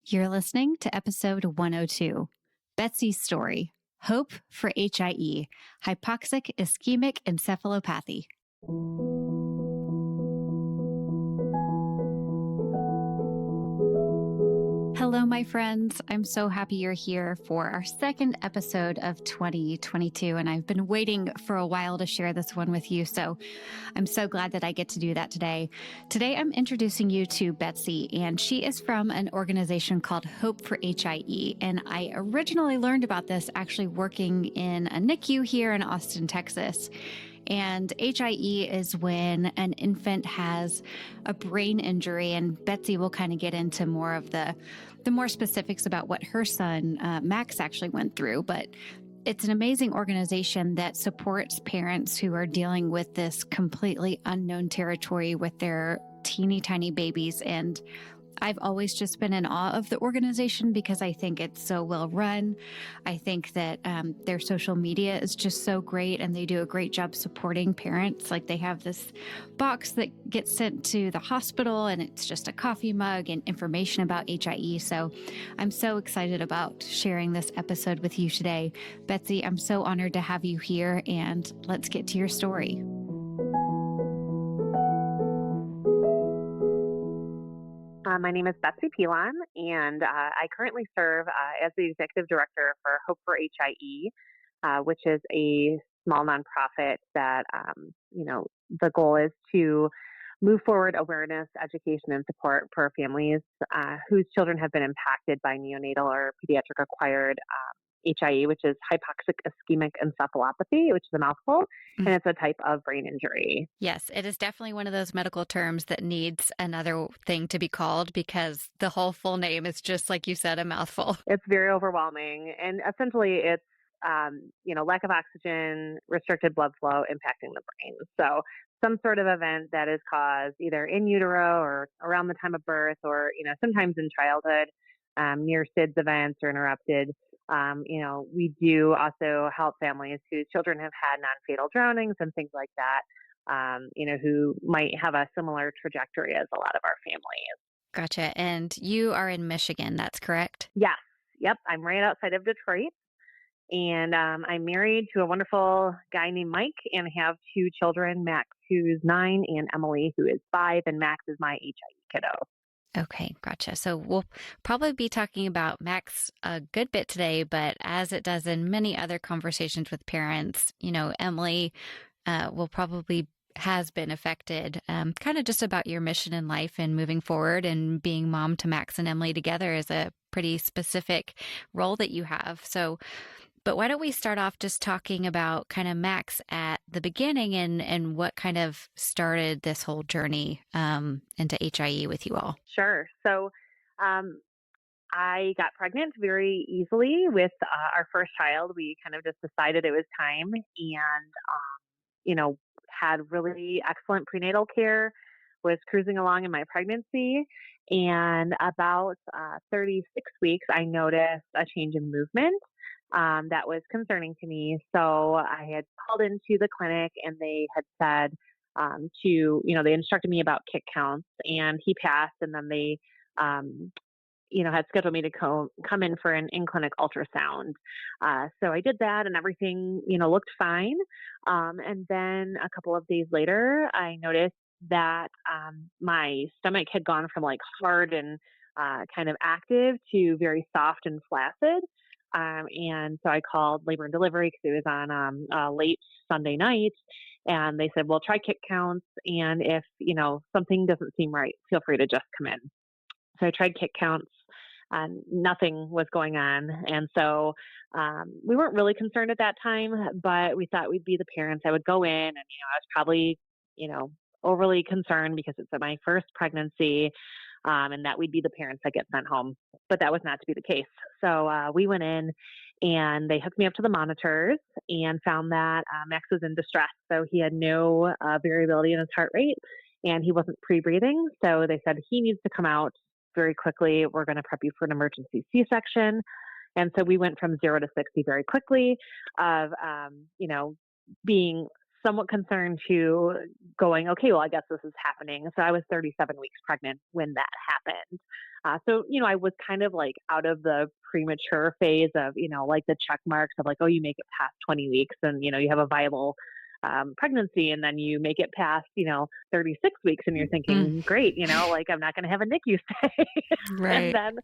You're listening to episode 102, Betsy's Story, Hope for HIE, Hypoxic Ischemic Encephalopathy. Hello, my friends. I'm so happy you're here for our second episode of 2022, and I've been waiting for a while to share this one with you, so I'm so glad that I get to do that today. Today, I'm introducing you to Betsy, and she is from an organization called Hope for HIE, and I originally learned about this actually working in a NICU here in Austin, Texas. And HIE is when an infant has a brain injury, and Betsy will kind of get into more of the more specifics about what her son, Max, actually went through. But it's an amazing organization that supports parents who are dealing with this completely unknown territory with their teeny tiny babies. And I've always just been in awe of the organization because I think it's so well run. I think that their social media is just so great, and they do a great job supporting parents. Like, they have this box that gets sent to the hospital, and it's just a coffee mug and information about HIE. So I'm so excited about sharing this episode with you today. Betsy, I'm so honored to have you here, and let's get to your story. My name is Betsy Pilon, and I currently serve as the Executive Director for Hope for HIE, which is a small nonprofit that, the goal is to move forward awareness, education, and support for families whose children have been impacted by neonatal or pediatric acquired HIE, which is Hypoxic Ischemic Encephalopathy, which is a mouthful, and it's a type of brain injury. Yes, it is definitely one of those medical terms that needs another thing to be called, because the whole full name is just, like you said, a mouthful. It's very overwhelming, and essentially it's lack of oxygen, restricted blood flow impacting the brain. So some sort of event that is caused either in utero or around the time of birth, or sometimes in childhood, near SIDS events or interrupted. We do also help families whose children have had non-fatal drownings and things like that, who might have a similar trajectory as a lot of our families. Gotcha. And you are in Michigan, that's correct? Yes. Yep. I'm right outside of Detroit. And I'm married to a wonderful guy named Mike, and have two children, Max, who's 9, and Emily, who is 5. And Max is my HIE kiddo. Okay, gotcha. So we'll probably be talking about Max a good bit today, but as it does in many other conversations with parents, Emily will probably has been affected, kind of just about your mission in life and moving forward, and being mom to Max and Emily together is a pretty specific role that you have. So, but why don't we start off just talking about kind of Max at the beginning, and what kind of started this whole journey into HIE with you all? Sure. So I got pregnant very easily with our first child. We kind of just decided it was time, and, had really excellent prenatal care, was cruising along in my pregnancy. And about 36 weeks, I noticed a change in movement that was concerning to me. So I had called into the clinic, and they had said they instructed me about kick counts, and he passed. And then they, had scheduled me to come in for an in-clinic ultrasound. So I did that, and everything, looked fine. And then a couple of days later, I noticed that my stomach had gone from like hard and kind of active to very soft and flaccid. And so I called labor and delivery because it was on late Sunday night. And they said, well, try kick counts. And if, something doesn't seem right, feel free to just come in. So I tried kick counts, and nothing was going on. And so we weren't really concerned at that time, but we thought we'd be the parents. I would go in, and, I was probably, overly concerned because it's my first pregnancy, and that we'd be the parents that get sent home. But that was not to be the case. So we went in, and they hooked me up to the monitors and found that Max was in distress. So he had no variability in his heart rate, and he wasn't pre-breathing. So they said, he needs to come out very quickly. We're going to prep you for an emergency C-section. And so we went from 0 to 60 very quickly, of, being somewhat concerned to going, okay, well, I guess this is happening. So I was 37 weeks pregnant when that happened. So, I was kind of like out of the premature phase of, like the check marks of like, oh, you make it past 20 weeks and, you have a viable pregnancy, and then you make it past, 36 weeks and you're thinking, great, like I'm not going to have a NICU stay. And Right. then,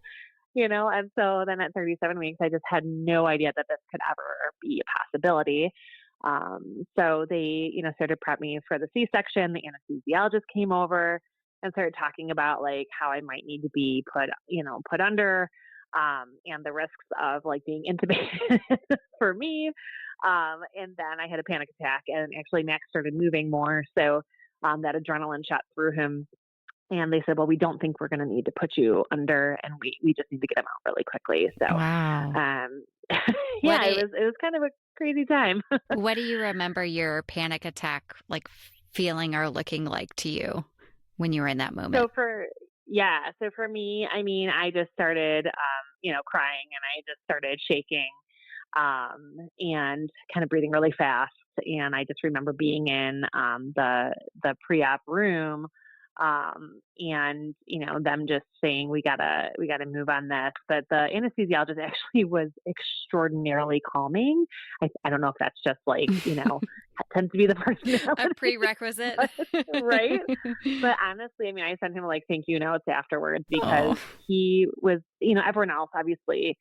and so then at 37 weeks, I just had no idea that this could ever be a possibility. So they, started prep me for the C-section. The anesthesiologist came over and started talking about like how I might need to be put under, and the risks of like being intubated for me. And then I had a panic attack, and actually Max started moving more. So that adrenaline shot through him. And they said, well, we don't think we're going to need to put you under, and we just need to get him out really quickly. So, Wow. yeah, it was kind of a crazy time. What do you remember your panic attack like feeling or looking like to you when you were in that moment? So for me, I mean, I just started, crying, and I just started shaking, and kind of breathing really fast. And I just remember being in the pre-op room, and them just saying we gotta move on this. But the anesthesiologist actually was extraordinarily calming. I don't know if that's just like tends to be the personality, A prerequisite. right? But honestly, I mean, I sent him like thank you notes afterwards, because he was, everyone else obviously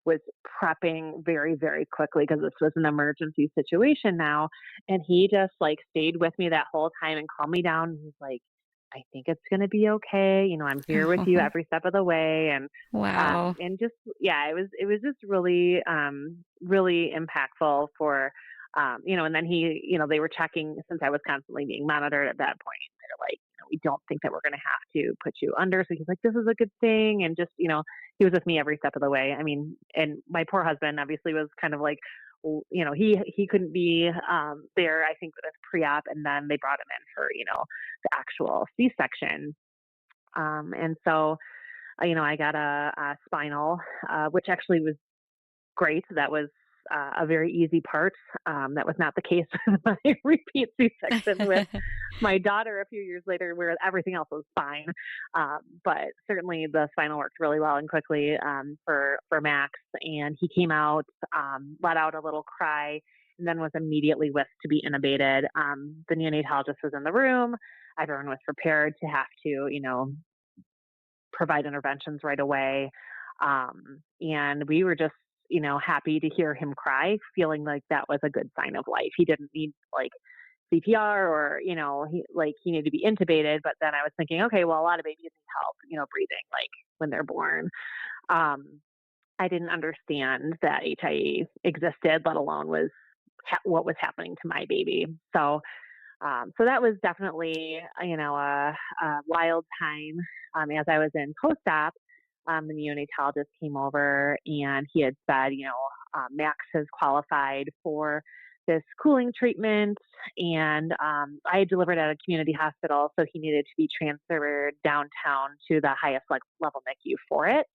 was prepping very, very quickly because this was an emergency situation now. And he just like stayed with me that whole time and calmed me down. He's like, I think it's going to be okay. I'm here with you every step of the way. And, Wow. and just, yeah, it was just really, really impactful for, and then he, they were checking, since I was constantly being monitored at that point. They're like, we don't think that we're going to have to put you under. So he's like, this is a good thing. And just, he was with me every step of the way. I mean, and my poor husband obviously was kind of like, he couldn't be there, I think, with his pre-op, and then they brought him in for, the actual C-section. And so, I got a spinal, which actually was great. That was a very easy part. That was not the case with my repeat C-section with my daughter a few years later, where everything else was fine. But certainly the spinal worked really well and quickly for Max. And he came out, let out a little cry, and then was immediately whisked to be intubated. The neonatologist was in the room. Everyone was prepared to have to, provide interventions right away. And we were just, happy to hear him cry, feeling like that was a good sign of life. He didn't need like CPR or, he needed to be intubated. But then I was thinking, okay, well, a lot of babies need help, breathing, like when they're born. I didn't understand that HIE existed, let alone what was happening to my baby. So that was definitely, a wild time. As I was in post-op, the neonatologist came over, and he had said, Max has qualified for this cooling treatment, and I had delivered at a community hospital, so he needed to be transferred downtown to the highest level NICU for it.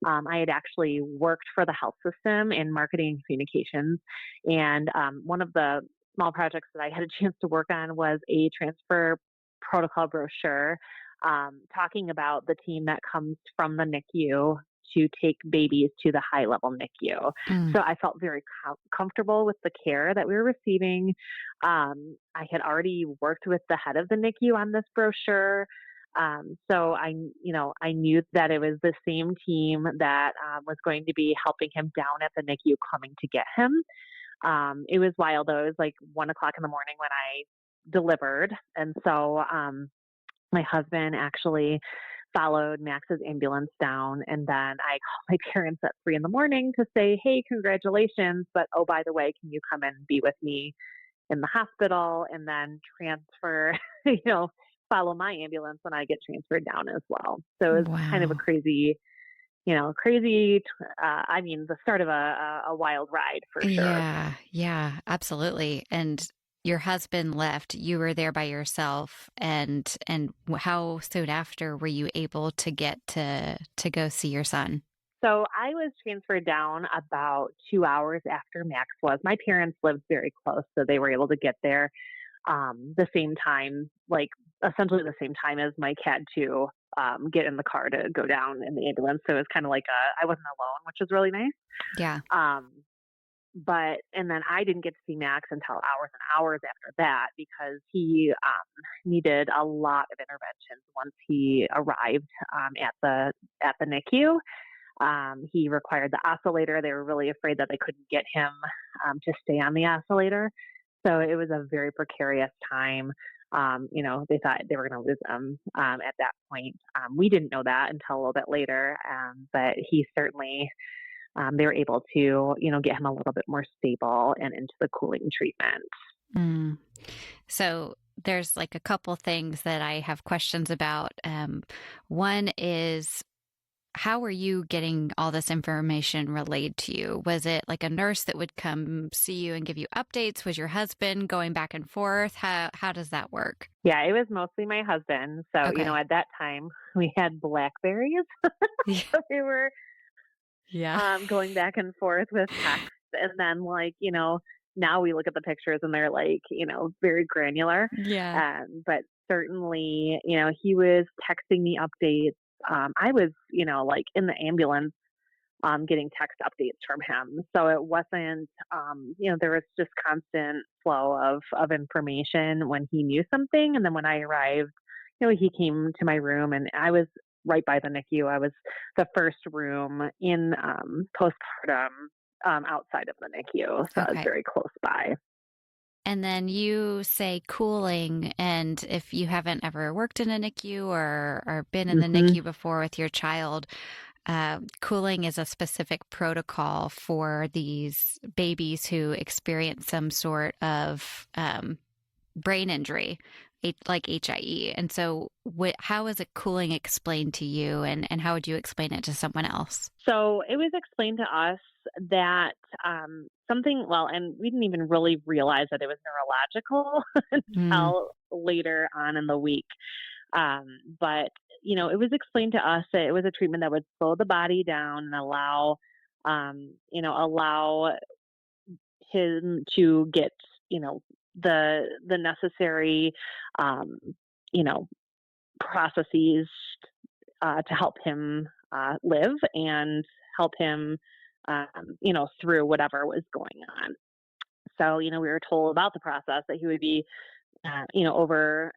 I had actually worked for the health system in marketing and communications, and one of the small projects that I had a chance to work on was a transfer protocol brochure, talking about the team that comes from the NICU to take babies to the high level NICU. So I felt very comfortable with the care that we were receiving. I had already worked with the head of the NICU on this brochure. So I knew that it was the same team that was going to be helping him down at the NICU coming to get him. It was wild though. It was like 1:00 in the morning when I delivered. And so, my husband actually followed Max's ambulance down. And then I called my parents at 3 a.m. to say, hey, congratulations. But, oh, by the way, can you come and be with me in the hospital, and then transfer, follow my ambulance when I get transferred down as well. So it was kind of a crazy, I mean, the start of a wild ride for sure. Yeah, absolutely. And your husband left, you were there by yourself, and how soon after were you able to get to go see your son? So I was transferred down about 2 hours after Max was. My parents lived very close, so they were able to get there the same time, like essentially the same time as Mike had to get in the car to go down in the ambulance. So it was kind of like I wasn't alone, which was really nice. Yeah. Um, and then I didn't get to see Max until hours and hours after that because he needed a lot of interventions once he arrived at the NICU. He required the oscillator. They were really afraid that they couldn't get him to stay on the oscillator. So it was a very precarious time. They thought they were going to lose him at that point. We didn't know that until a little bit later, but he certainly, they were able to, get him a little bit more stable and into the cooling treatment. Mm. So there's like a couple things that I have questions about. One is, how were you getting all this information relayed to you? Was it like a nurse that would come see you and give you updates? Was your husband going back and forth? How does that work? Yeah, it was mostly my husband. So, Okay. at that time we had Blackberries. Yeah. So we were Yeah. going back and forth with text. And then, now we look at the pictures and they're like, very granular. Yeah. But certainly, he was texting me updates. I was, in the ambulance getting text updates from him. So it wasn't, there was just constant flow of information when he knew something. And then when I arrived, he came to my room and I was right by the NICU. I was the first room in postpartum outside of the NICU. So I was Okay. very close by. And then you say cooling, and if you haven't ever worked in a NICU or been in the Hmm. NICU before with your child, cooling is a specific protocol for these babies who experience some sort of brain injury, like HIE. And so, how is it cooling explained to you, and how would you explain it to someone else? So it was explained to us that and we didn't even really realize that it was neurological Mm, until later on in the week. Um, but, it was explained to us that it was a treatment that would slow the body down and allow him to get, the necessary, um, you know, processes to help him live and help him, through whatever was going on. So, we were told about the process that he would be, over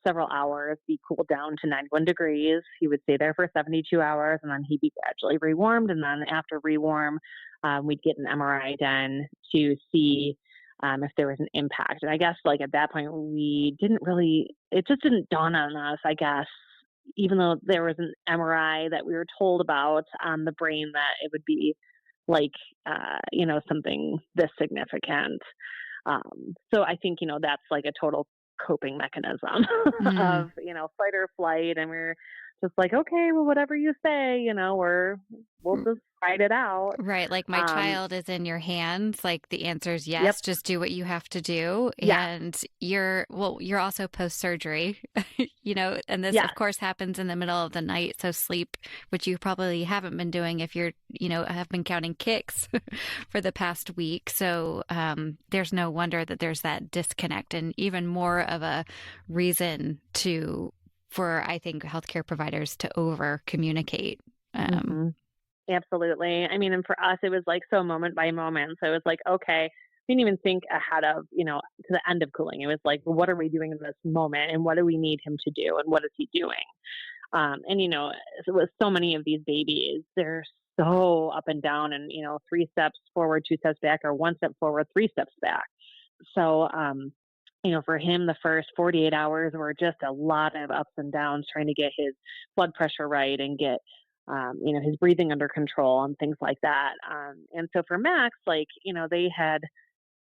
several hours, be cooled down to 91 degrees. He would stay there for 72 hours and then he'd be gradually rewarmed. And then after rewarm, we'd get an MRI done to see if there was an impact. And I guess, like, at that point, it just didn't dawn on us, I guess, even though there was an MRI that we were told about on the brain, that it would be like, something this significant. So I think, that's like a total coping mechanism mm. of, fight or flight. And we're just like, okay, well, whatever you say, we'll just fight it out. Right, like my Um, child is in your hands, like the answer is yep. yes, just do what you have to do. Yes. And you're also post-surgery, and this of Yes. course happens in the middle of the night. So sleep, which you probably haven't been doing if you're, have been counting kicks for the past week. So there's no wonder that there's that disconnect, and even more of a reason for I think healthcare providers to over communicate. Hmm. Absolutely. I mean, and for us, it was like so moment by moment. So it was like, okay, we didn't even think ahead of, to the end of cooling. It was like, well, what are we doing in this moment? And what do we need him to do? And what is he doing? And, with so many of these babies, they're so up and down and, 3 steps forward, 2 steps back, or 1 step forward, 3 steps back. So, for him, the first 48 hours were just a lot of ups and downs trying to get his blood pressure right and get, his breathing under control and things like that. And so for Max, like, they had,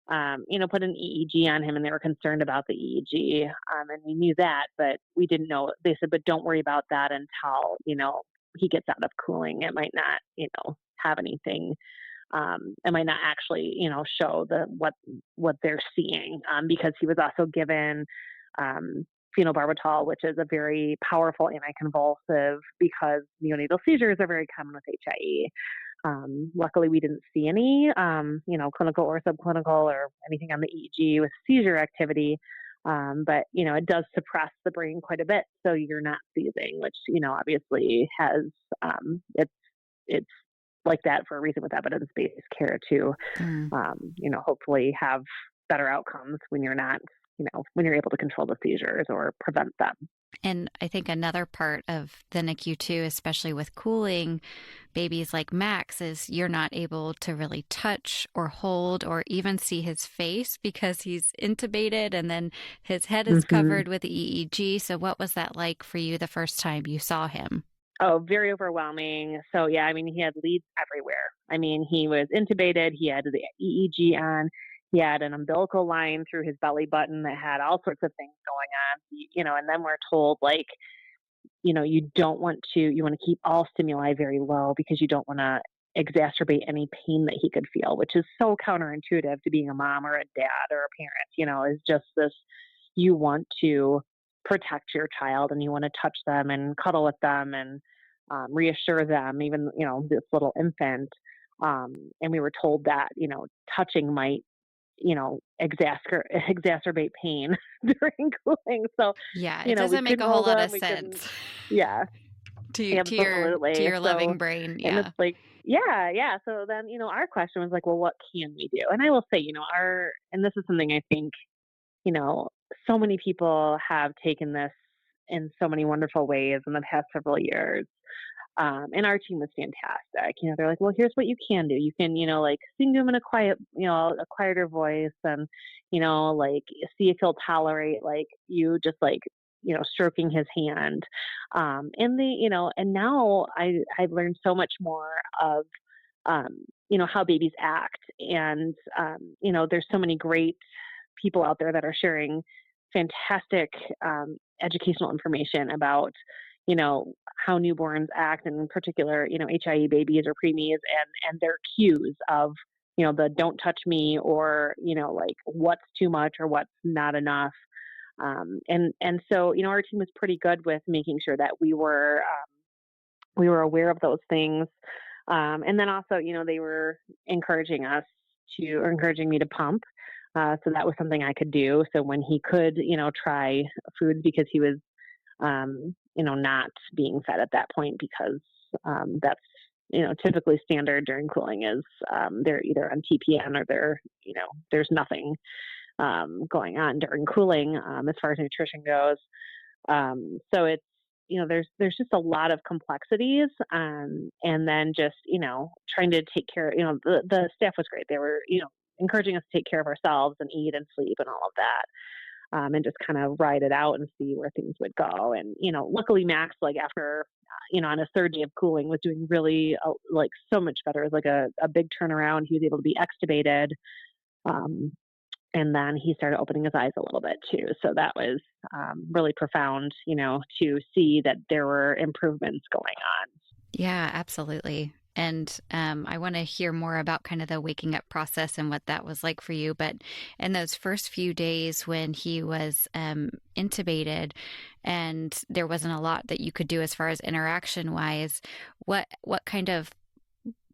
put an EEG on him and they were concerned about the EEG. And we knew that, but we didn't know. They said, but don't worry about that until, he gets out of cooling. It might not, have anything. It might not actually, show what they're seeing, because he was also given, phenobarbital, which is a very powerful anticonvulsive because neonatal seizures are very common with HIE. Luckily, we didn't see any, clinical or subclinical or anything on the EEG with seizure activity. But, it does suppress the brain quite a bit. So you're not seizing, which, obviously has, it's like that for a reason with evidence-based care to, Mm. hopefully have better outcomes when you're not, when you're able to control the seizures or prevent them. And I think another part of the NICU too, especially with cooling babies like Max, is you're not able to really touch or hold or even see his face because he's intubated and then his head is hmm covered with EEG. So what was that like for you the first time you saw him? Oh, very overwhelming. So yeah, I mean, he had leads everywhere. I mean, he was intubated. He had the EEG on. He had an umbilical line through his belly button that had all sorts of things going on. And then we're told like, you want to keep all stimuli very low because you don't want to exacerbate any pain that he could feel, which is so counterintuitive to being a mom or a dad or a parent, is just this, you want to protect your child and you want to touch them and cuddle with them and reassure them, even, this little infant. And we were told that, touching might, exacerbate pain during cooling. So, Yeah, it we doesn't make couldn't a whole hold lot of them. We couldn't, sense yeah, to absolutely. your So, loving brain. and it's Yeah. like, yeah, yeah. So then, our question was like, well, what can we do? And I will say, and this is something I think, you know, so many people have taken this in so many wonderful ways in the past several years. And our team was fantastic. They're like, well, here's what you can do. You can, like sing to him in a quiet, a quieter voice and, like see if he'll tolerate like you just like, stroking his hand. And now I've learned so much more of, how babies act. And, there's so many great people out there that are sharing fantastic educational information about, how newborns act, and in particular, HIE babies or preemies and their cues of, the don't touch me or, like what's too much or what's not enough. And so, our team was pretty good with making sure that we were aware of those things. And then also, they were encouraging me to pump. So that was something I could do. So when he could, try foods because he was, not being fed at that point because that's, typically standard during cooling is they're either on TPN or there's nothing going on during cooling as far as nutrition goes. So it's, there's just a lot of complexities. And then just, trying to take care, the staff was great. They were, encouraging us to take care of ourselves and eat and sleep and all of that. And just kind of ride it out and see where things would go. And, luckily Max, like after, on his third day of cooling was doing really like so much better. It was like a big turnaround. He was able to be extubated. Um, and then he started opening his eyes a little bit too. So that was really profound, to see that there were improvements going on. Yeah, absolutely. And I want to hear more about kind of the waking up process and what that was like for you. But in those first few days when he was intubated and there wasn't a lot that you could do as far as interaction wise, what kind of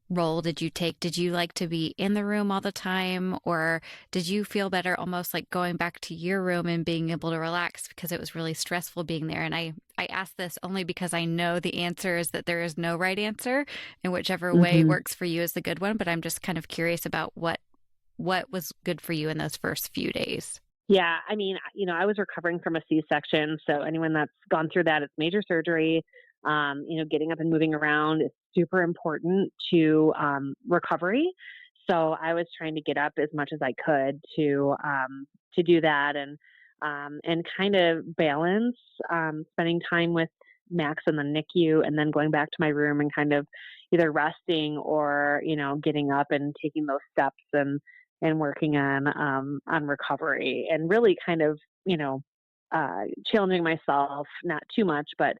role did you take? Did you like to be in the room all the time, or did you feel better almost like going back to your room and being able to relax because it was really stressful being there? And I ask this only because I know the answer is that there is no right answer, and whichever way hmm works for you is the good one. But I'm just kind of curious about what was good for you in those first few days. Yeah. I mean, I was recovering from a C-section. So anyone that's gone through that, it's major surgery. Getting up and moving around is super important to recovery. So I was trying to get up as much as I could to do that and kind of balance spending time with Max in the NICU and then going back to my room and kind of either resting or getting up and taking those steps and working on recovery and really kind of challenging myself, not too much, but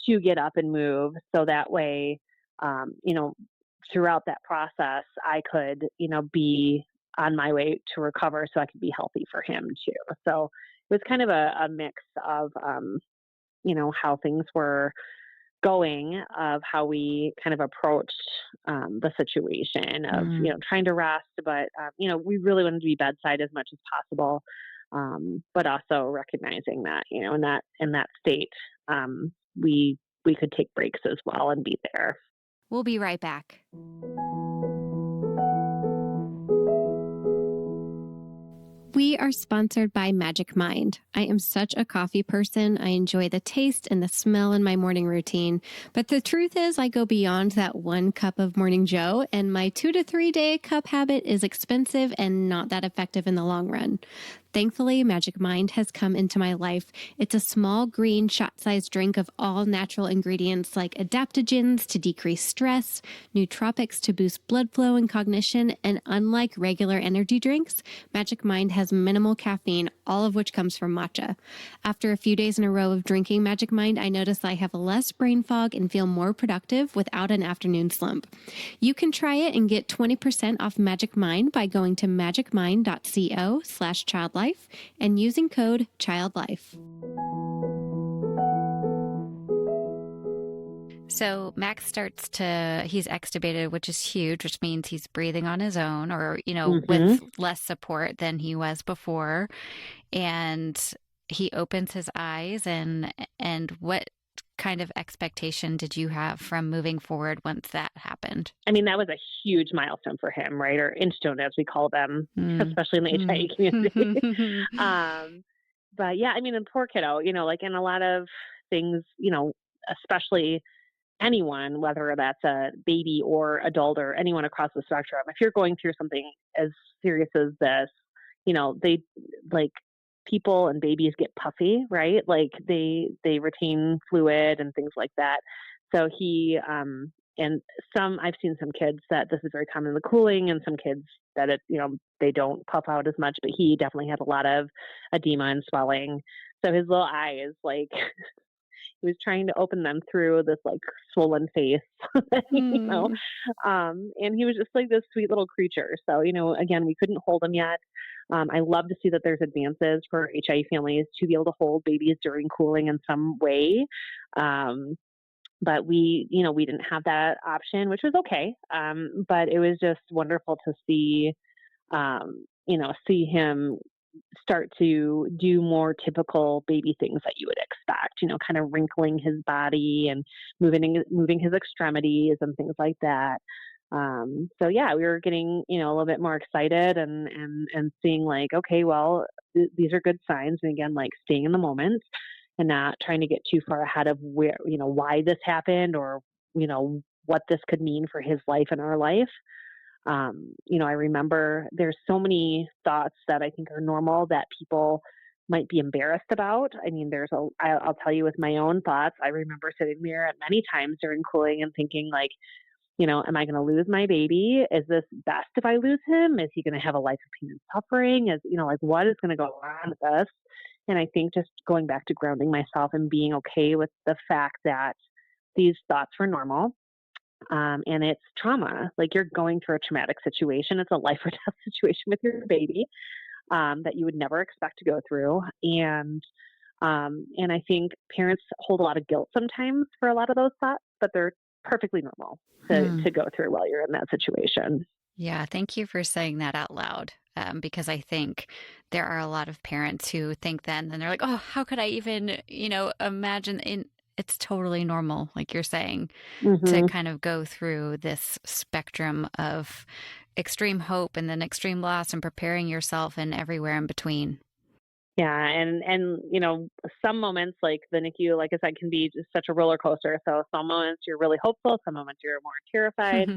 to get up and move so that way, um, you know, throughout that process, I could, be on my way to recover so I could be healthy for him too. So was kind of a mix of, how things were going, of how we kind of approached the situation of, Mm. trying to rest, but, we really wanted to be bedside as much as possible. But also recognizing that, in that state, we could take breaks as well and be there. We'll be right back. We are sponsored by Magic Mind. I am such a coffee person. I enjoy the taste and the smell in my morning routine. But the truth is, I go beyond that 1 cup of Morning Joe, and my 2 to 3 day cup habit is expensive and not that effective in the long run. Thankfully, Magic Mind has come into my life. It's a small green shot-sized drink of all natural ingredients like adaptogens to decrease stress, nootropics to boost blood flow and cognition, and unlike regular energy drinks, Magic Mind has minimal caffeine, all of which comes from matcha. After a few days in a row of drinking Magic Mind, I notice I have less brain fog and feel more productive without an afternoon slump. You can try it and get 20% off Magic Mind by going to magicmind.co/childlife and using code CHILDLIFE. So Max he's extubated, which is huge, which means he's breathing on his own or, with less support than he was before. And he opens his eyes and what kind of expectation did you have from moving forward once that happened? I mean, that was a huge milestone for him, right? Or inchstone, as we call them, especially in the HIE community. But yeah, I mean, and poor kiddo, like in a lot of things, especially anyone, whether that's a baby or adult or anyone across the spectrum, if you're going through something as serious as this, they like people and babies get puffy, right? Like they retain fluid and things like that. So and I've seen some kids that this is very common in the cooling, and some kids that they don't puff out as much, but he definitely had a lot of edema and swelling. So his little eyes, like, he was trying to open them through this like swollen face, and he was just like this sweet little creature. So, again, we couldn't hold him yet. I love to see that there's advances for HIE families to be able to hold babies during cooling in some way. But we didn't have that option, which was okay. But it was just wonderful to see, see him start to do more typical baby things that you would expect, kind of wrinkling his body and moving his extremities and things like that. So yeah, we were getting, a little bit more excited and seeing like, okay, well, these are good signs. And again, like staying in the moment and not trying to get too far ahead of where, why this happened or, what this could mean for his life and our life. I remember there's so many thoughts that I think are normal that people might be embarrassed about. I mean, I'll tell you with my own thoughts. I remember sitting there at many times during cooling and thinking like, am I going to lose my baby? Is this best if I lose him? Is he going to have a life of pain and suffering? Like what is going to go on with this? And I think just going back to grounding myself and being okay with the fact that these thoughts were normal. And it's trauma. Like you're going through a traumatic situation. It's a life or death situation with your baby that you would never expect to go through. And I think parents hold a lot of guilt sometimes for a lot of those thoughts, but they're perfectly normal to go through while you're in that situation. Yeah, thank you for saying that out loud. Because I think there are a lot of parents who think then, and they're like, oh, how could I even, imagine it's totally normal, like you're saying, to kind of go through this spectrum of extreme hope and then extreme loss and preparing yourself and everywhere in between. Yeah. And, some moments like the NICU, like I said, can be just such a roller coaster. So some moments you're really hopeful, some moments you're more terrified,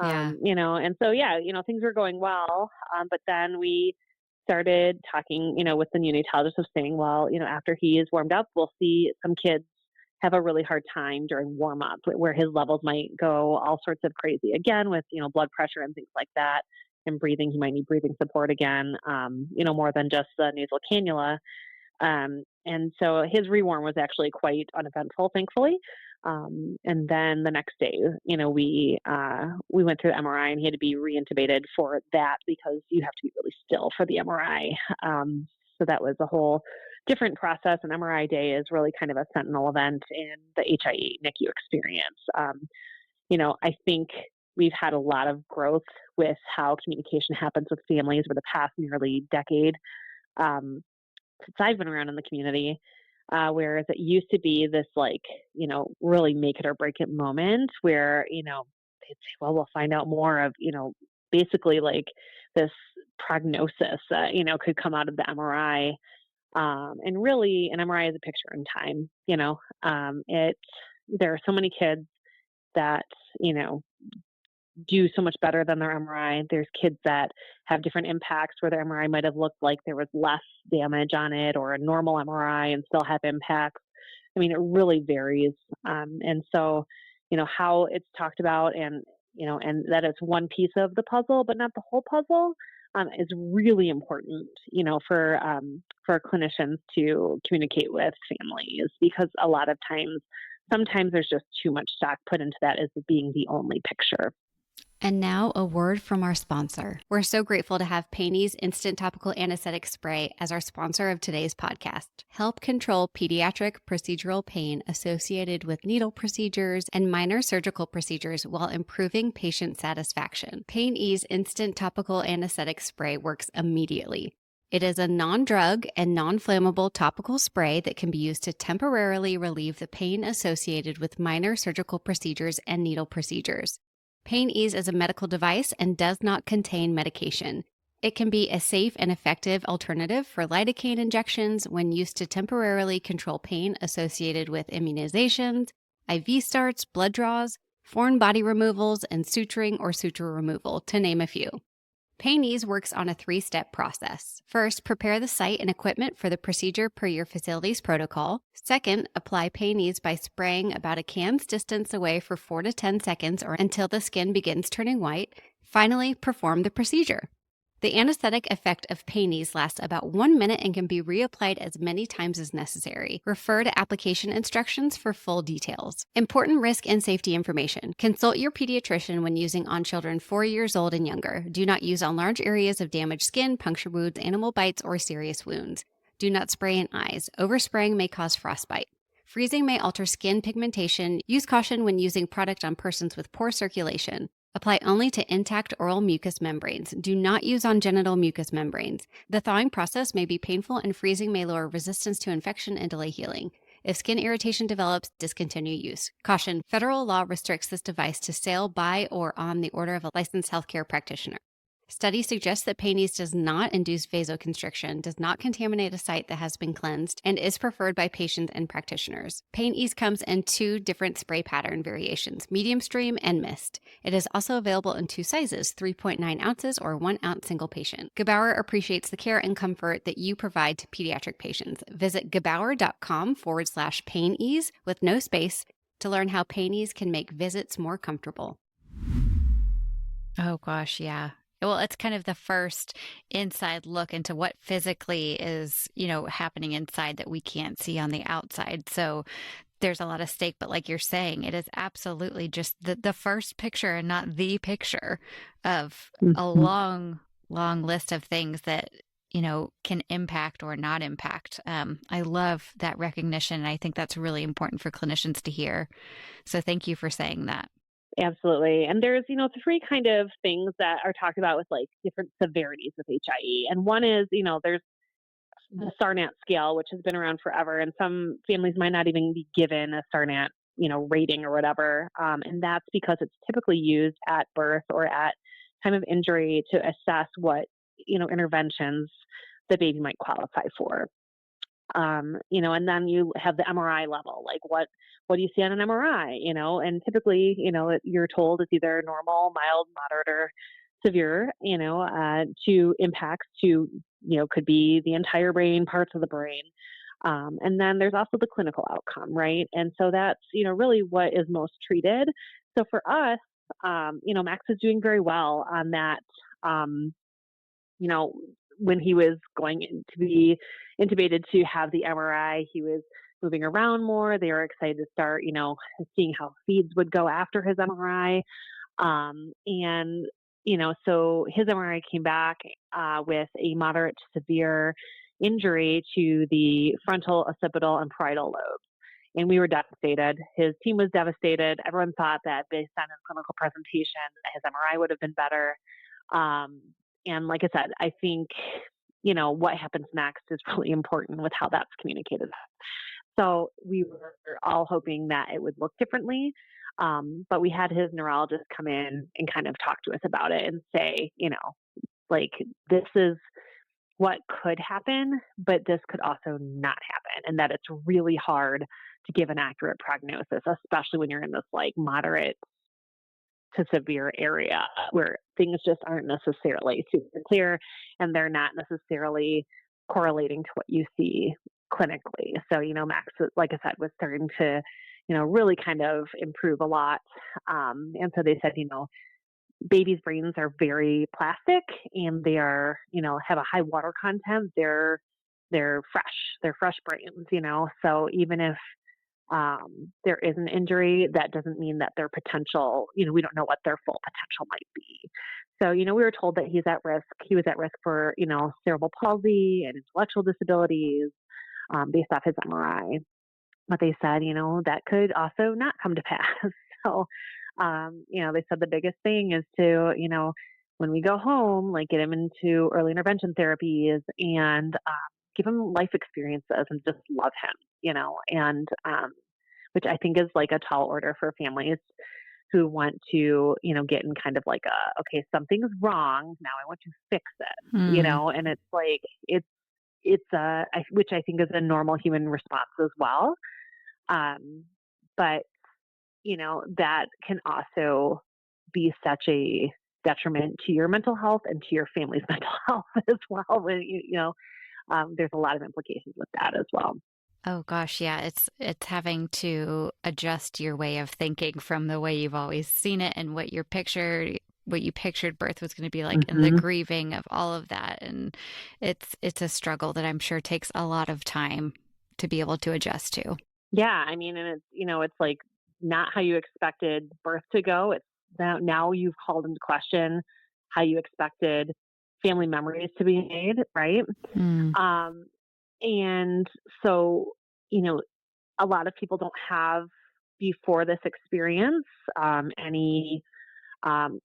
Yeah. and so, yeah, things were going well. But then we started talking, with the neonatologist of saying, well, after he is warmed up, we'll see some kids have a really hard time during warm up where his levels might go all sorts of crazy again with, blood pressure and things like that. And breathing, he might need breathing support again, more than just the nasal cannula. And so his rewarm was actually quite uneventful, thankfully. And then the next day, we went through the MRI and he had to be reintubated for that because you have to be really still for the MRI. So that was a whole different process. An MRI day is really kind of a sentinel event in the HIE NICU experience. I think we've had a lot of growth with how communication happens with families over the past nearly decade um, since I've been around in the community. Whereas it used to be this really make it or break it moment where, they'd say, well, we'll find out more of, basically like this prognosis that, could come out of the MRI. And really an MRI is a picture in time, there are so many kids that, you know, do so much better than their MRI. There's kids that have different impacts where their MRI might have looked like there was less damage on it, or a normal MRI and still have impacts. I mean, it really varies. And so, how it's talked about and that it's one piece of the puzzle, but not the whole puzzle, is really important, for clinicians to communicate with families, because a lot of times, sometimes there's just too much stock put into that as being the only picture. And now a word from our sponsor. We're so grateful to have Paine's Instant Topical Anesthetic Spray as our sponsor of today's podcast. Help control pediatric procedural pain associated with needle procedures and minor surgical procedures while improving patient satisfaction. Paine's Instant Topical Anesthetic Spray works immediately. It is a non-drug and non-flammable topical spray that can be used to temporarily relieve the pain associated with minor surgical procedures and needle procedures. Pain Ease is a medical device and does not contain medication. It can be a safe and effective alternative for lidocaine injections when used to temporarily control pain associated with immunizations, IV starts, blood draws, foreign body removals, and suturing or suture removal, to name a few. Pain Ease works on a 3-step process. First, prepare the site and equipment for the procedure per your facility's protocol. Second, apply Pain Ease by spraying about a can's distance away for 4 to 10 seconds or until the skin begins turning white. Finally, perform the procedure. The anesthetic effect of Pain Ease lasts about 1 minute and can be reapplied as many times as necessary. Refer to application instructions for full details. Important risk and safety information. Consult your pediatrician when using on children 4 years old and younger. Do not use on large areas of damaged skin, puncture wounds, animal bites, or serious wounds. Do not spray in eyes. Overspraying may cause frostbite. Freezing may alter skin pigmentation. Use caution when using product on persons with poor circulation. Apply only to intact oral mucous membranes. Do not use on genital mucous membranes. The thawing process may be painful, and freezing may lower resistance to infection and delay healing. If skin irritation develops, discontinue use. Caution: federal law restricts this device to sale by or on the order of a licensed healthcare practitioner. Studies suggest that Pain Ease does not induce vasoconstriction, does not contaminate a site that has been cleansed, and is preferred by patients and practitioners. Pain Ease comes in 2 different spray pattern variations, medium stream and mist. It is also available in 2 sizes, 3.9 ounces or 1 ounce single patient. Gebauer appreciates the care and comfort that you provide to pediatric patients. Visit gebauer.com/Pain Ease with no space to learn how Pain Ease can make visits more comfortable. Oh gosh, yeah. Well, it's kind of the first inside look into what physically is, happening inside that we can't see on the outside. So there's a lot of stake, but like you're saying, it is absolutely just the first picture and not the picture of a long, long list of things that, can impact or not impact. I love that recognition. And I think that's really important for clinicians to hear. So thank you for saying that. Absolutely. And there's, 3 kind of things that are talked about with like different severities of HIE. And one is, there's the SARNAT scale, which has been around forever. And some families might not even be given a SARNAT, rating or whatever. And that's because it's typically used at birth or at time of injury to assess what, interventions the baby might qualify for. And then you have the MRI level, like what do you see on an MRI, and typically, you're told it's either normal, mild, moderate, or severe, to impacts to, could be the entire brain, parts of the brain. And then there's also the clinical outcome, right? And so that's, really what is most treated. So for us, Max is doing very well on that, when he was going to be intubated to have the MRI, he was moving around more. They were excited to start, seeing how feeds would go after his MRI. So his MRI came back with a moderate to severe injury to the frontal, occipital, and parietal lobes. And we were devastated. His team was devastated. Everyone thought that based on his clinical presentation, his MRI would have been better. And like I said, I think, what happens next is really important with how that's communicated. So we were all hoping that it would look differently. But we had his neurologist come in and kind of talk to us about it and say, like, this is what could happen, but this could also not happen. And that it's really hard to give an accurate prognosis, especially when you're in this like moderate to severe area where things just aren't necessarily super clear and they're not necessarily correlating to what you see clinically. So, Max, like I said, was starting to, really kind of improve a lot. And so they said, babies' brains are very plastic and they are, have a high water content. They're fresh brains, so even if there is an injury, that doesn't mean that their potential, we don't know what their full potential might be. So, we were told that he's at risk. He was at risk for, cerebral palsy and intellectual disabilities based off his MRI. But they said, that could also not come to pass. So, they said the biggest thing is to, when we go home, like get him into early intervention therapies and give him life experiences and just love him, and which I think is like a tall order for families who want to, get in kind of like okay, something's wrong. Now I want to fix it, and it's like, which I think is a normal human response as well. But, that can also be such a detriment to your mental health and to your family's mental health as well. When there's a lot of implications with that as well. Oh gosh, yeah, it's having to adjust your way of thinking from the way you've always seen it and what you pictured birth was going to be like, and the grieving of all of that. And it's a struggle that I'm sure takes a lot of time to be able to adjust to. Yeah, I mean, and it's like not how you expected birth to go. It's now you've called into question how you expected family memories to be made, right? And so, a lot of people don't have, before this experience, any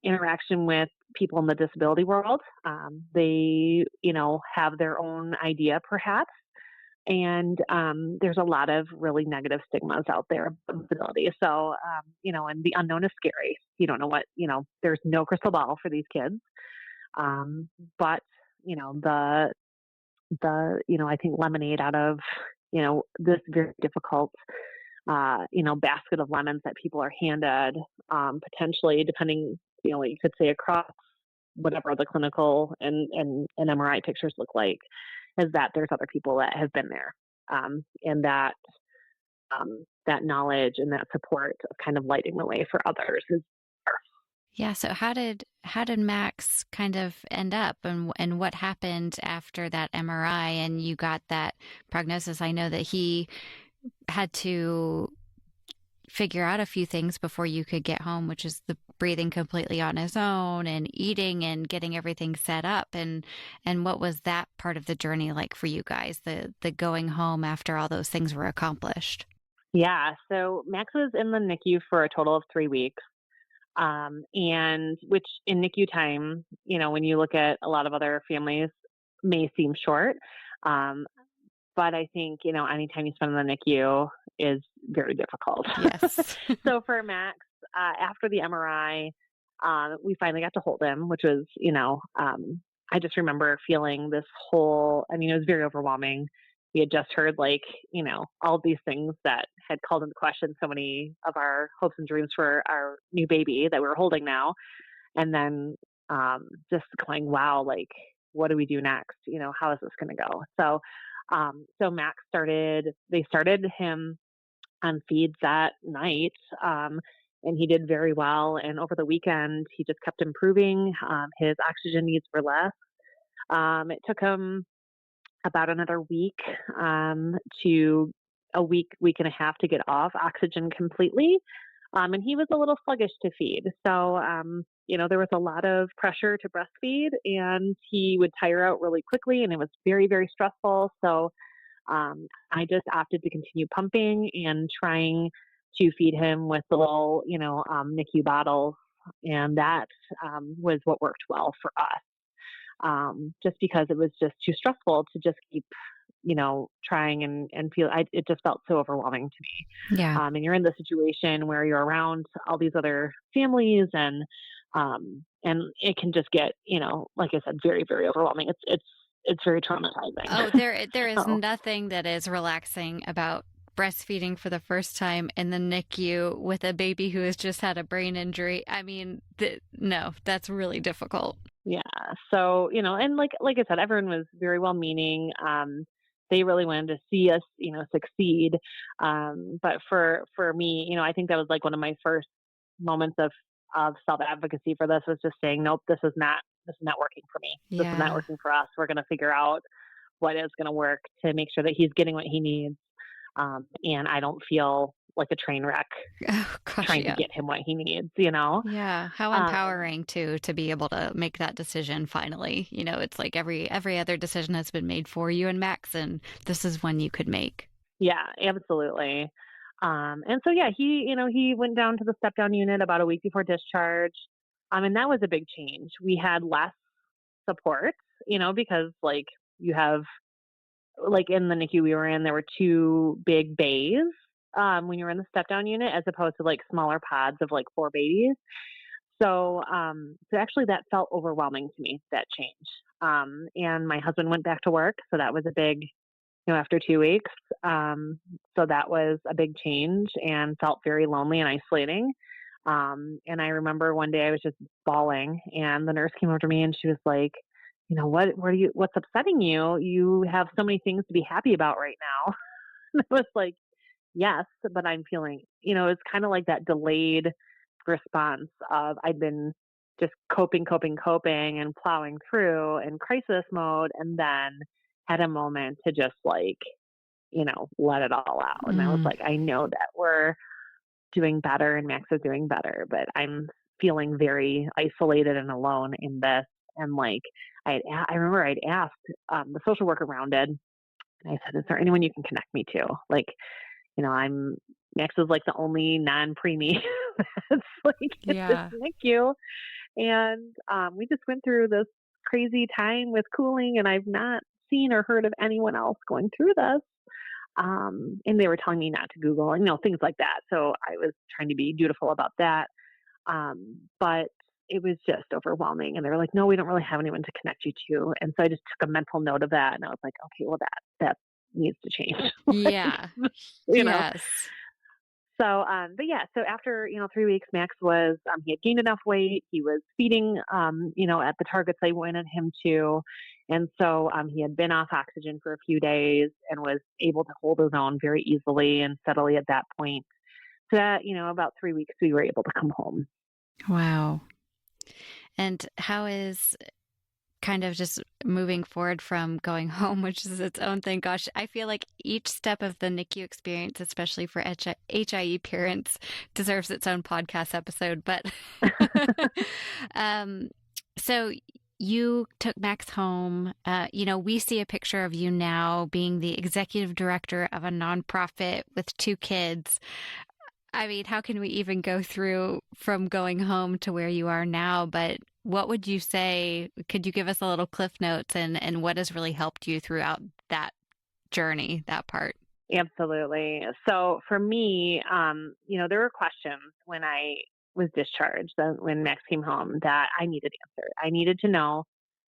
interaction with people in the disability world. They, have their own idea, perhaps. And there's a lot of really negative stigmas out there about disability. So, and the unknown is scary. You don't know what, there's no crystal ball for these kids. But, I think lemonade out of, this very difficult, basket of lemons that people are handed, potentially depending, what you could say across whatever the clinical and MRI pictures look like, is that there's other people that have been there, and that knowledge and that support of kind of lighting the way for others is. Yeah. So how did Max kind of end up, and what happened after that MRI and you got that prognosis? I know that he had to figure out a few things before you could get home, which is the breathing completely on his own and eating and getting everything set up. And what was that part of the journey like for you guys, the going home after all those things were accomplished? Yeah. So Max was in the NICU for a total of 3 weeks. And which in NICU time, when you look at a lot of other families, may seem short. But I think, anytime you spend in the NICU is very difficult. Yes. So for Max, after the MRI, we finally got to hold him, which was, I just remember feeling this whole, it was very overwhelming. We had just heard all these things that had called into question so many of our hopes and dreams for our new baby that we were holding now. And then just going, wow, what do we do next? How is this going to go? So Max they started him on feeds that night. And he did very well. And over the weekend, he just kept improving. His oxygen needs were less. It took him about another week to a week and a half to get off oxygen completely. And he was a little sluggish to feed. So, there was a lot of pressure to breastfeed, and he would tire out really quickly, and it was very, very stressful. So, I just opted to continue pumping and trying to feed him with the little, NICU bottles. And that was what worked well for us, just because it was just too stressful to just keep, trying and feel, it just felt so overwhelming to me. Yeah. And you're in the situation where you're around all these other families, and it can just get, like I said, very, very overwhelming. It's very Oh, traumatizing. there is So nothing that is relaxing about breastfeeding for the first time in the NICU with a baby who has just had a brain injury. I mean, no, that's really difficult. yeah. So, and like I said, everyone was very well meaning. They really wanted to see us, succeed. But for me, I think that was like one of my first moments of self advocacy for this, was just saying, nope, this is not working for me. This is not Yeah. working for us. We're going to figure out what is going to work to make sure that he's getting what he needs. And I don't feel like a train wreck Oh gosh, trying to yeah. get him what he needs. Yeah, how Um, empowering to be able to make that decision finally. It's like every other decision has been made for you and Max, and this is one you could make. yeah, absolutely. And so, yeah, he went down to the step down unit about a week before discharge. And that was a big change. We had less support, because like you have, like in the NICU we were in, there were two big bays, when you were in the step down unit, as opposed to like smaller pods of like four babies. So actually that felt overwhelming to me, that change. And my husband went back to work. So that was a big, after 2 weeks. So that was a big change and felt very lonely and isolating. And I remember one day I was just bawling, and the nurse came over to me and she was like, what's upsetting you? You have so many things to be happy about right now. And I was like, yes, but I'm feeling, it's kind of like that delayed response of I'd been just coping and plowing through in crisis mode, and then had a moment to just like, let it all out. And I was Mm, like, I know that we're doing better and Max is doing better, but I'm feeling very isolated and alone in this. And like, I remember I'd asked the social worker rounded, and I said, is there anyone you can connect me to? Like, I'm Max is like the only non preemie that's like at this yeah. NICU. And we just went through this crazy time with cooling, and I've not seen or heard of anyone else going through this. And they were telling me not to Google, things like that. So I was trying to be dutiful about that. But it was just overwhelming. And they were like, no, we don't really have anyone to connect you to. And so I just took a mental note of that. And I was like, okay, well, that needs to change. Like, Yeah. you know, Yes. so, but yeah, so after, 3 weeks, Max was, he had gained enough weight. He was feeding, at the targets I wanted him to. And so, he had been off oxygen for a few days and was able to hold his own very easily and steadily at that point. So that, about 3 weeks, we were able to come home. Wow. And how is kind of just moving forward from going home, which is its own thing? Gosh, I feel like each step of the NICU experience, especially for HIE parents, deserves its own podcast episode. But um, so you took Max home. We see a picture of you now being the executive director of a nonprofit with two kids. I mean, how can we even go through from going home to where you are now? But what would you say? Could you give us a little cliff notes and what has really helped you throughout that journey, that part? Absolutely. So for me, there were questions when I was discharged, when Max came home, that I needed answered. I needed to know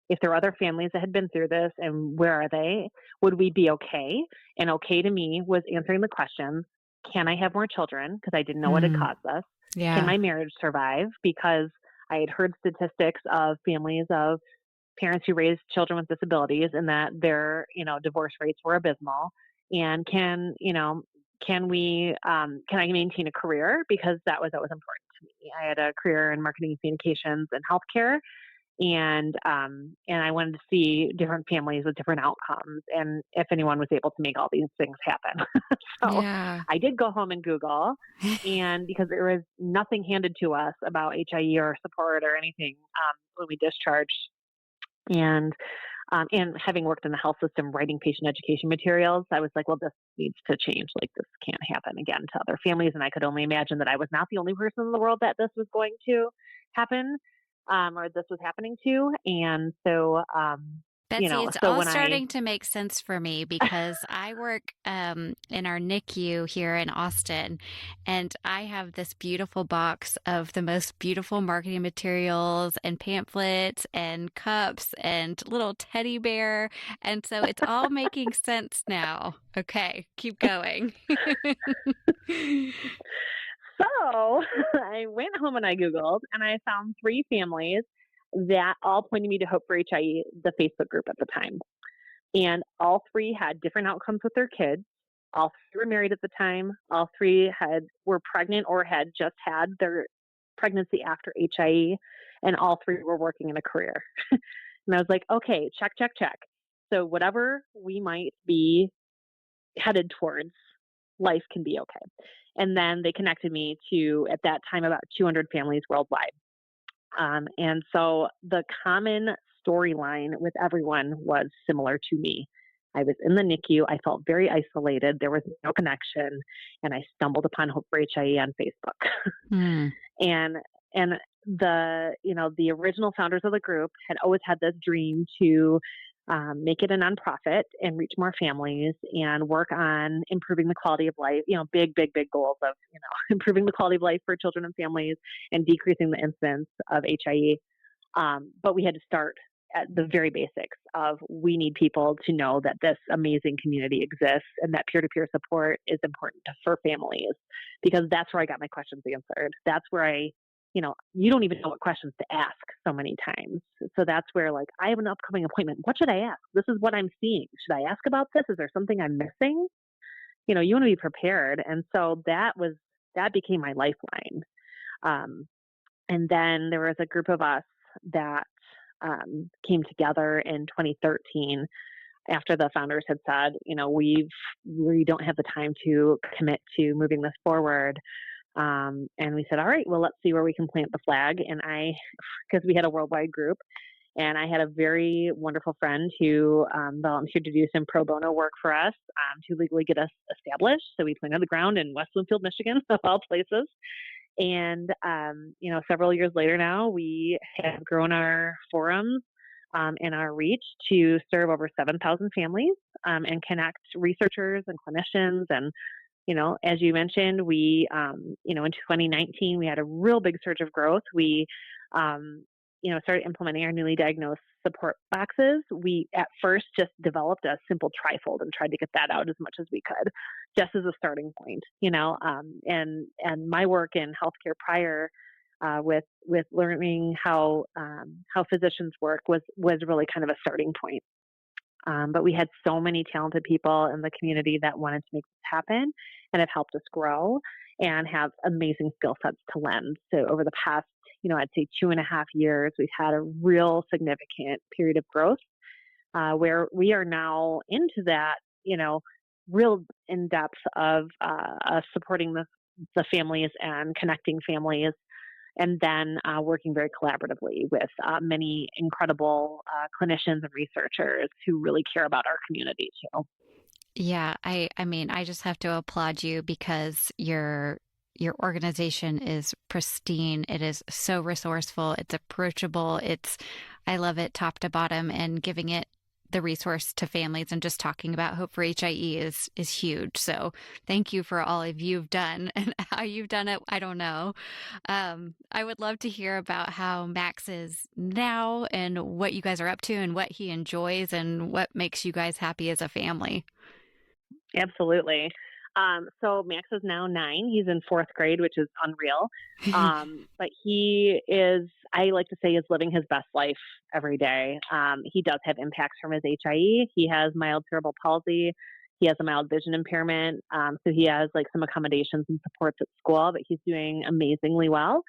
if there were other families that had been through this, and where are they? Would we be okay? And okay to me was answering the questions. Can I have more children? Because I didn't know what had Mm, caused this. Can yeah. my marriage survive? Because I had heard statistics of families of parents who raised children with disabilities, and that their, divorce rates were abysmal. And can I maintain a career? Because that was important to me. I had a career in marketing and communications and healthcare, And I wanted to see different families with different outcomes and if anyone was able to make all these things happen. So Yeah. I did go home and Google, and because there was nothing handed to us about HIE or support or anything when we discharged, and having worked in the health system writing patient education materials, I was like, well, this needs to change. Like, this can't happen again to other families. And I could only imagine that I was not the only person in the world that this was going to happen, or this was happening to. And so, Betsy, it's so all when I, starting to make sense for me because I work in our NICU here in Austin, and I have this beautiful box of the most beautiful marketing materials and pamphlets and cups and little teddy bear. And so it's all making sense now. Okay, keep going. so I went home and I Googled and I found 3 families that all pointed me to Hope for HIE, the Facebook group at the time. And all 3 had different outcomes with their kids. All 3 were married at the time. All 3 were pregnant or had just had their pregnancy after HIE, and all 3 were working in a career. And I was like, okay, check, check, check. So whatever we might be headed towards, life can be okay. And then they connected me to, at that time, about 200 families worldwide. And so the common storyline with everyone was similar to me. I was in the NICU. I felt very isolated. There was no connection, and I stumbled upon Hope for HIE on Facebook. Hmm. and and the original founders of the group had always had this dream to make it a nonprofit and reach more families and work on improving the quality of life. Big, big, big goals of improving the quality of life for children and families and decreasing the incidence of HIE. But we had to start at the very basics of, we need people to know that this amazing community exists and that peer-to-peer support is important for families, because that's where I got my questions answered. That's where you don't even know what questions to ask so many times. So that's where, like, I have an upcoming appointment. What should I ask? This is what I'm seeing. Should I ask about this? Is there something I'm missing? You want to be prepared. And so that became my lifeline. And then there was a group of us that came together in 2013 after the founders had said, we don't have the time to commit to moving this forward. And we said, all right, well, let's see where we can plant the flag. And because we had a worldwide group, and I had a very wonderful friend who volunteered to do some pro bono work for us to legally get us established. So we planted the ground in West Bloomfield, Michigan, of all places. And, several years later now, we have grown our forums and our reach to serve over 7,000 families and connect researchers and clinicians. And, as you mentioned, we, in 2019, we had a real big surge of growth. We, started implementing our newly diagnosed support boxes. We at first just developed a simple trifold and tried to get that out as much as we could, just as a starting point, and my work in healthcare prior with learning how physicians work was really kind of a starting point. But we had so many talented people in the community that wanted to make this happen and have helped us grow and have amazing skill sets to lend. So over the past, I'd say 2.5 years, we've had a real significant period of growth where we are now into that, real in depth of supporting the families and connecting families, and then working very collaboratively with many incredible clinicians and researchers who really care about our community too. Yeah, I mean, I just have to applaud you because your organization is pristine. It is so resourceful. It's approachable. I love it top to bottom, and giving it the resource to families and just talking about Hope for HIE is huge. So thank you for all of you've done, and how you've done it, I don't know. I would love to hear about how Max is now and what you guys are up to and what he enjoys and what makes you guys happy as a family. Absolutely. So Max is now 9. He's in 4th grade, which is unreal. But he is, I like to say, is living his best life every day. He does have impacts from his HIE. He has mild cerebral palsy. He has a mild vision impairment. So he has like some accommodations and supports at school, but he's doing amazingly well.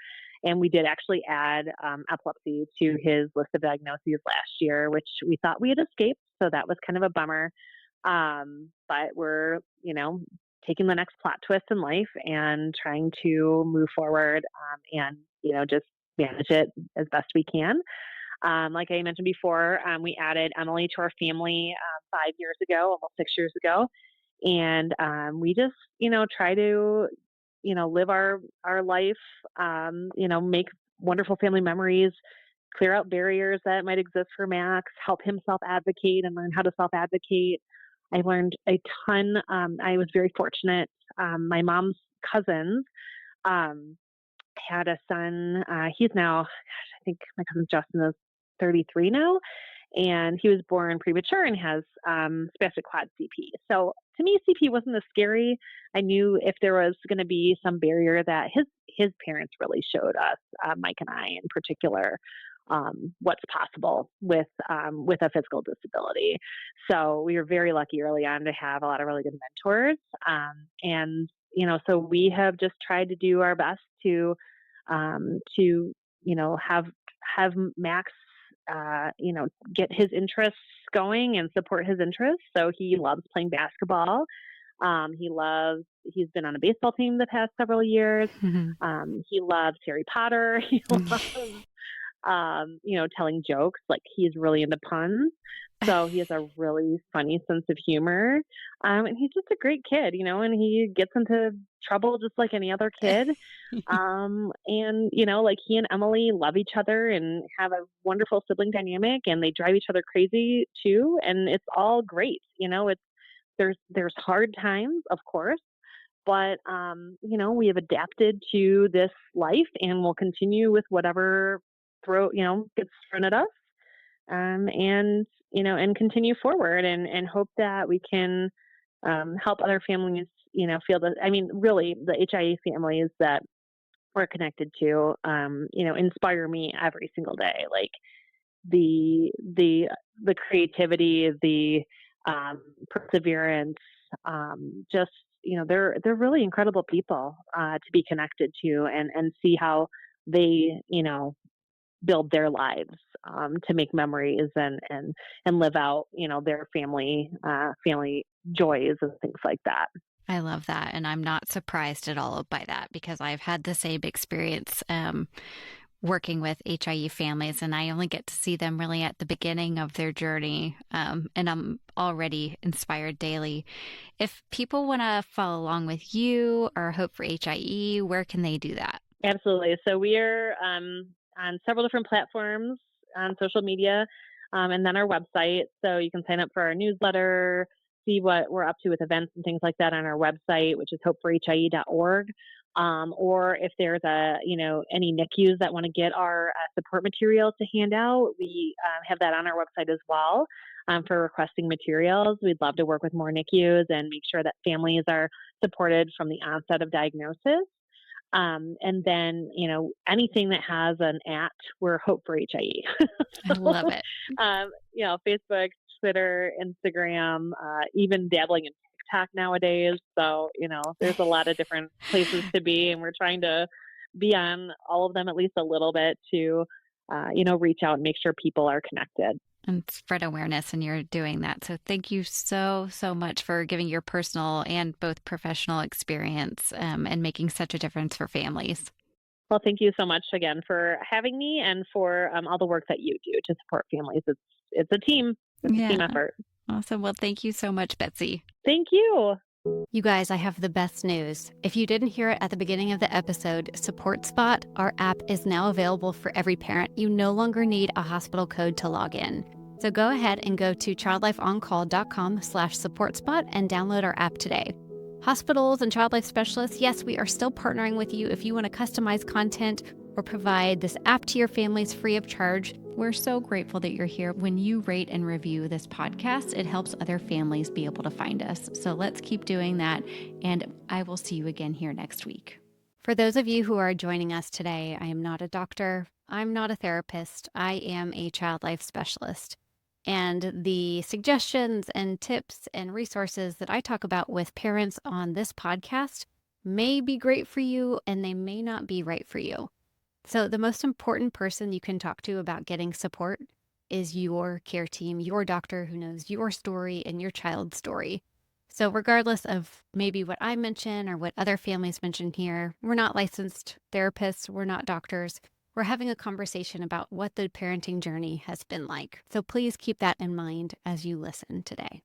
And we did actually add epilepsy to his list of diagnoses last year, which we thought we had escaped. So that was kind of a bummer. But we're, taking the next plot twist in life and trying to move forward and, just manage it as best we can. Like I mentioned before, we added Emily to our family 5 years ago, almost 6 years ago. And we just, try to, live our life, make wonderful family memories, clear out barriers that might exist for Max, help him self-advocate and learn how to self-advocate. I learned a ton. I was very fortunate. My mom's cousins um, had a son. He's now, I think my cousin Justin is 33 now, and he was born premature and has spastic quad CP. So to me, CP wasn't as scary. I knew if there was going to be some barrier that his parents really showed us, Mike and I in particular, what's possible with a physical disability. So we were very lucky early on to have a lot of really good mentors, and so we have just tried to do our best to have Max get his interests going and support his interests. So he loves playing basketball. He's been on a baseball team the past several years. He loves Harry Potter. He loves, telling jokes. Like, he's really into puns. So he has a really funny sense of humor. And he's just a great kid, and he gets into trouble just like any other kid. And, like, he and Emily love each other and have a wonderful sibling dynamic, and they drive each other crazy too. And it's all great. There's hard times, of course, but, we have adapted to this life and we'll continue with whatever gets thrown at us. And continue forward and hope that we can help other families, feel that. I mean, really, the HIE families that we're connected to, inspire me every single day. Like the creativity, the perseverance, just they're really incredible people to be connected to and see how they build their lives to make memories and live out their family joys and things like that. I love that. And I'm not surprised at all by that because I've had the same experience working with HIE families, and I only get to see them really at the beginning of their journey. And I'm already inspired daily. If people want to follow along with you or Hope for HIE, where can they do that? Absolutely. So we are on several different platforms on social media, and then our website. So you can sign up for our newsletter, see what we're up to with events and things like that on our website, which is hopeforhie.org. Or if there's any NICUs that want to get our support material to hand out, we have that on our website as well for requesting materials. We'd love to work with more NICUs and make sure that families are supported from the onset of diagnosis. And then, anything that has an @ we're Hope for HIE. I love it. Facebook, Twitter, Instagram, even dabbling in TikTok nowadays. So, there's a lot of different places to be, and we're trying to be on all of them at least a little bit to, reach out and make sure people are connected. And spread awareness, and you're doing that. So thank you so, so much for giving your personal and both professional experience and making such a difference for families. Well, thank you so much again for having me and for all the work that you do to support families. It's a team. It's a team effort. Awesome. Well, thank you so much, Betsy. Thank you. You guys, I have the best news. If you didn't hear it at the beginning of the episode, Support Spot, our app, is now available for every parent. You no longer need a hospital code to log in. So go ahead and go to childlifeoncall.com/supportspot and download our app today. Hospitals and child life specialists, yes, we are still partnering with you if you want to customize content or provide this app to your families free of charge. We're so grateful that you're here. When you rate and review this podcast, it helps other families be able to find us. So let's keep doing that, and I will see you again here next week. For those of you who are joining us today, I am not a doctor. I'm not a therapist. I am a child life specialist. And the suggestions and tips and resources that I talk about with parents on this podcast may be great for you, and they may not be right for you. So, the most important person you can talk to about getting support is your care team, your doctor who knows your story and your child's story. So, regardless of maybe what I mention or what other families mention here, we're not licensed therapists, we're not doctors. We're having a conversation about what the parenting journey has been like. So, please keep that in mind as you listen today.